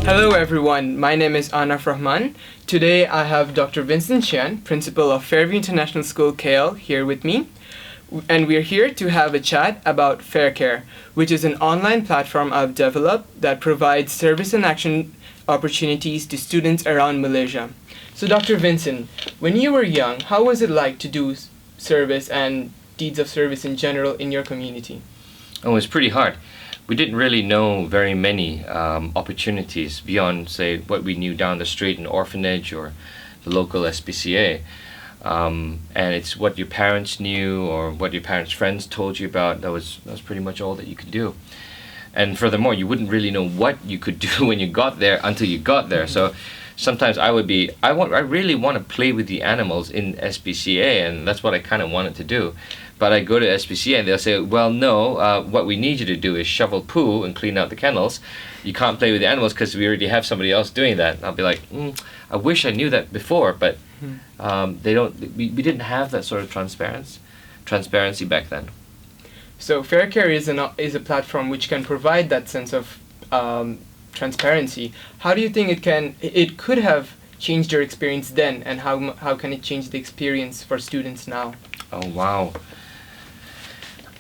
Hello everyone, my name is Anaf Rahman. Today I have Dr. Vincent Chian, Principal of Fairview International School KL, here with me. And we're here to have a chat about FISKL, which is an online platform I've developed that provides service and action opportunities to students around Malaysia. So Dr. Vincent, when you were young, how was it like to do service and deeds of service in general in your community? Oh, it was pretty hard. We didn't really know very many opportunities beyond, say, what we knew down the street, an orphanage or the local SPCA. And it's what your parents knew or what your parents' friends told you about. That was pretty much all that you could do. And furthermore, you wouldn't really know what you could do when you got there until you got there. So sometimes I really want to play with the animals in SPCA, and that's what I kind of wanted to do. But I go to SPCA and they'll say, well, no, what we need you to do is shovel poo and clean out the kennels. You can't play with the animals because we already have somebody else doing that. And I'll be like, I wish I knew that before, but we didn't have that sort of transparency back then. So FISKL is a platform which can provide that sense of transparency. How do you think it could have changed your experience then, and how can it change the experience for students now? Oh, wow.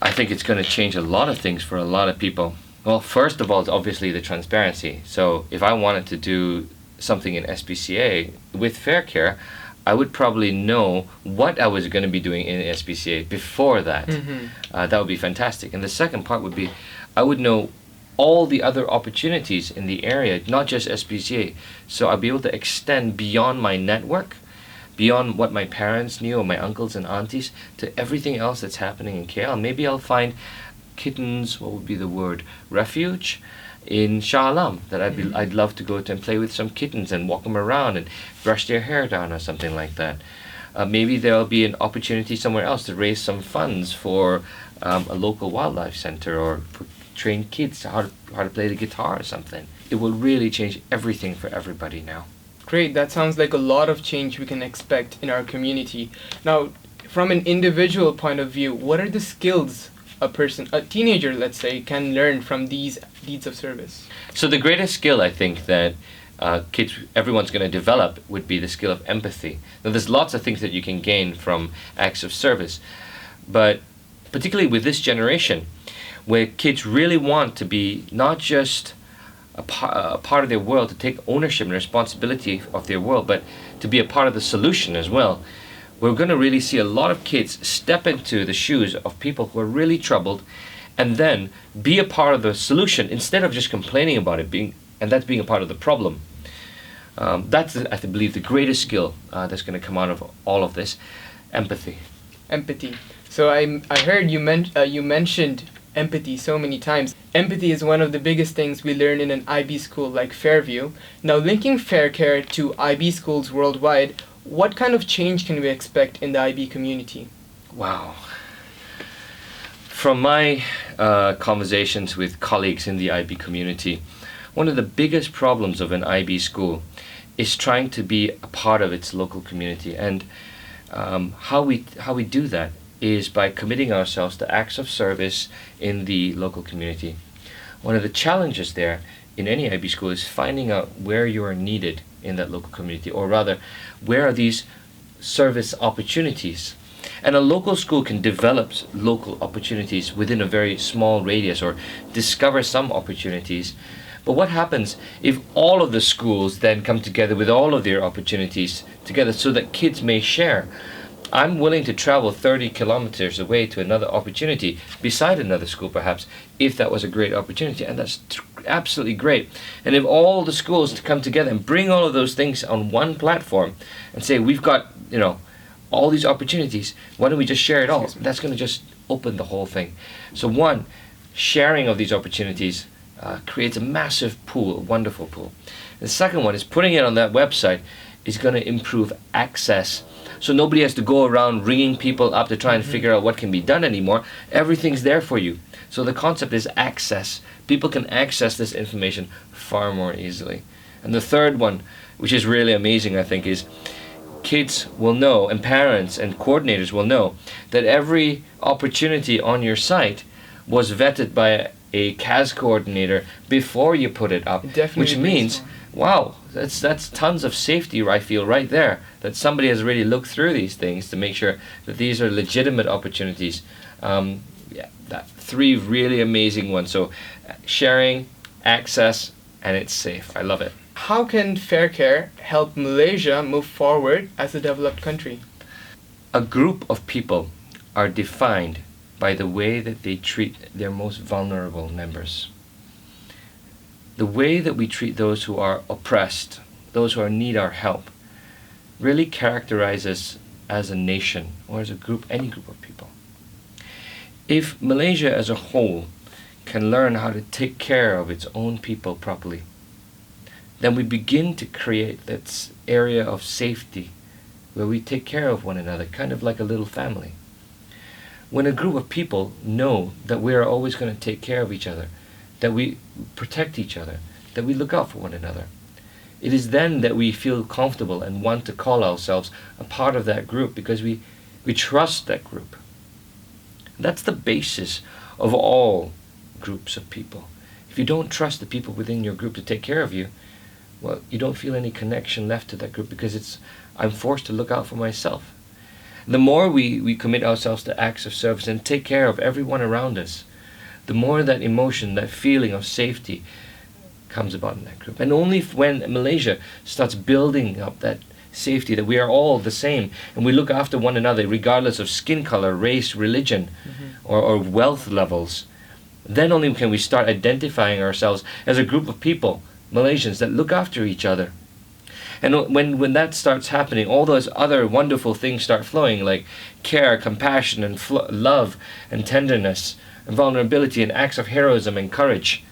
I think it's going to change a lot of things for a lot of people. Well, first of all, it's obviously the transparency. So if I wanted to do something in SPCA with FISKL, I would probably know what I was going to be doing in SPCA before that. That would be fantastic. And the second part would be, I would know all the other opportunities in the area, not just SPCA. So I'd be able to extend beyond my network, beyond what my parents knew or my uncles and aunties, to everything else that's happening in KL. Maybe I'll find kittens, what would be the word, refuge in Shah Alam that I'd love to go to and play with some kittens and walk them around and brush their hair down or something like that. Maybe there'll be an opportunity somewhere else to raise some funds for a local wildlife center, or for train kids how to play the guitar or something. It will really change everything for everybody now. Great, that sounds like a lot of change we can expect in our community. Now, from an individual point of view, what are the skills a teenager, let's say, can learn from these deeds of service? So the greatest skill, I think, that everyone's going to develop would be the skill of empathy. Now, there's lots of things that you can gain from acts of service, but particularly with this generation, where kids really want to be not just a part of their world, to take ownership and responsibility of their world, but to be a part of the solution as well. We're going to really see a lot of kids step into the shoes of people who are really troubled, and then be a part of the solution instead of just complaining about it, being a part of the problem. That's, I believe, the greatest skill that's going to come out of all of this: empathy. Empathy. So I heard you mentioned empathy so many times. Empathy is one of the biggest things we learn in an IB school like Fairview. Now, linking FISKL to IB schools worldwide, what kind of change can we expect in the IB community? Wow. From my conversations with colleagues in the IB community, one of the biggest problems of an IB school is trying to be a part of its local community. And how we do that is by committing ourselves to acts of service in the local community. One of the challenges there in any IB school is finding out where you are needed in that local community, or rather, where are these service opportunities. And a local school can develop local opportunities within a very small radius, or discover some opportunities. But what happens if all of the schools then come together with all of their opportunities together so that kids may share? I'm willing to travel 30 kilometers away to another opportunity, beside another school perhaps, if that was a great opportunity, and that's absolutely great. And if all the schools to come together and bring all of those things on one platform and say, we've got, all these opportunities, why don't we just share it all? That's going to just open the whole thing. So one, sharing of these opportunities creates a massive pool, a wonderful pool. The second one is putting it on that website is going to improve access. So nobody has to go around ringing people up to try and figure out what can be done anymore. Everything's there for you. So the concept is access. People can access this information far more easily. And the third one, which is really amazing, I think, is kids will know, and parents and coordinators will know, that every opportunity on your site was vetted by a CAS coordinator before you put it up. Definitely. Which means, wow, that's tons of safety, I feel, right there, that somebody has really looked through these things to make sure that these are legitimate opportunities. That 3 really amazing ones. So sharing, access, and it's safe. I love it. How can FairCare help Malaysia move forward as a developed country? A group of people are defined by the way that they treat their most vulnerable members. The way that we treat those who are oppressed, those who need our help, really characterizes as a nation or as a group, any group of people. If Malaysia as a whole can learn how to take care of its own people properly, then we begin to create that area of safety where we take care of one another, kind of like a little family. When a group of people know that we are always going to take care of each other, that we protect each other, that we look out for one another, it is then that we feel comfortable and want to call ourselves a part of that group, because we trust that group. That's the basis of all groups of people. If you don't trust the people within your group to take care of you, well, you don't feel any connection left to that group, because I'm forced to look out for myself. The more we commit ourselves to acts of service and take care of everyone around us, the more that emotion, that feeling of safety comes about in that group. And only when Malaysia starts building up that safety, that we are all the same and we look after one another regardless of skin color, race, religion, or wealth levels, then only can we start identifying ourselves as a group of people, Malaysians, that look after each other. And when that starts happening, all those other wonderful things start flowing, like care, compassion, and love, and tenderness, and vulnerability, and acts of heroism and courage.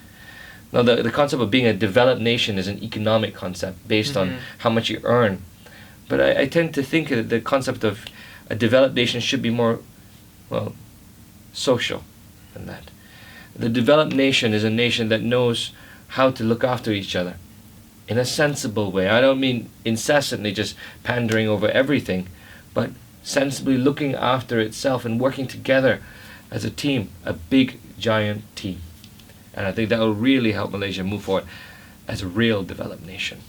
Now, the concept of being a developed nation is an economic concept based on how much you earn. But I tend to think that the concept of a developed nation should be more, well, social than that. The developed nation is a nation that knows how to look after each other in a sensible way. I don't mean incessantly just pandering over everything, but sensibly looking after itself and working together as a team, a big, giant team. And I think that will really help Malaysia move forward as a real developed nation.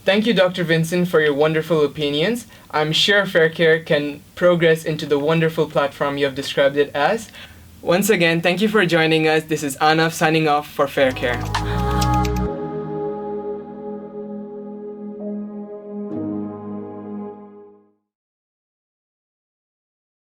Thank you, Dr. Vincent, for your wonderful opinions. I'm sure FairCare can progress into the wonderful platform you have described it as. Once again, thank you for joining us. This is Anaf signing off for FairCare.